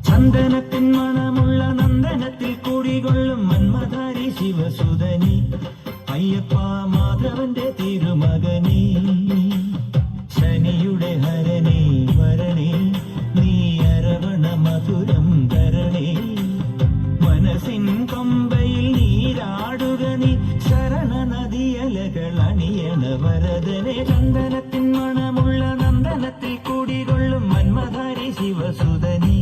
ചന്ദനത്തിൻ മണമുള്ള നന്ദനത്തിൽ കുടികൊള്ളും മന്മധാരി ശിവസുതനി അയ്യപ്പ മാധവന്റെ തിരുമകനീ ശനിയുടെ ഹരണേ വരണേ നീ അരവണ മധുരം തരണേ മനസ്സിൻ കൊമ്പയിൽ നീരാടുക നീ ശരണ നദിയലകൾ അണിയണ വരദനെ ചന്ദനത്തിൻ മണമുള്ള നന്ദനത്തിൽ കുടികൊള്ളും മന്മധാരി ശിവസുതനി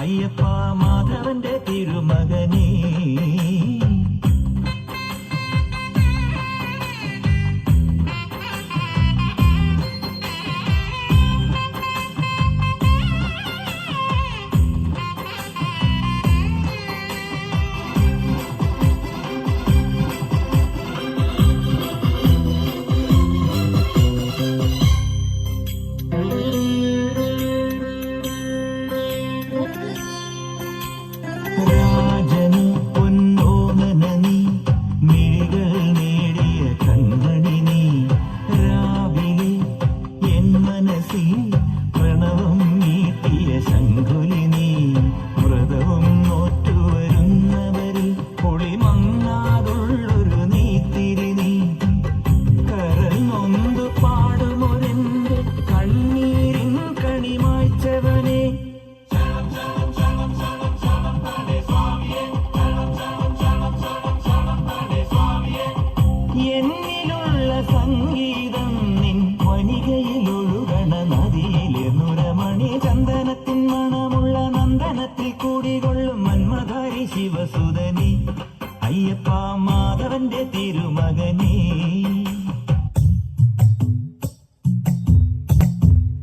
അയ്യപ്പ മാധവന്റെ തിരുമകനീ രാജനി പൊന്നോമനനി മിഴികൾ നേടിയ കൺമണി നീ രാവിലെ എൻ മനസ്സിൽ പ്രണവം നീട്ടിയ ശങ്കുലി നീ വ്രതവും നോറ്റുവരുന്നവരിൽ പൊളിമങ്ങാതുള്ളൊരു നീത്തിരി നീ കരൽ നൊന്തു പാടുമൊരെന്റെ കണ്ണീരിൻ കണിമായ്ച്ചവനെ എന്നിലുള്ള സംഗീതം നിൻ വനികയിലൊഴുകണ നദിയിലെ നുരമണി ചന്ദനത്തിൻ മണമുള്ള നന്ദനത്തിൽ കൂടികൊള്ളും മന്മധാരി ശിവസുതനി അയ്യപ്പ മാധവന്റെ തിരുമകൻ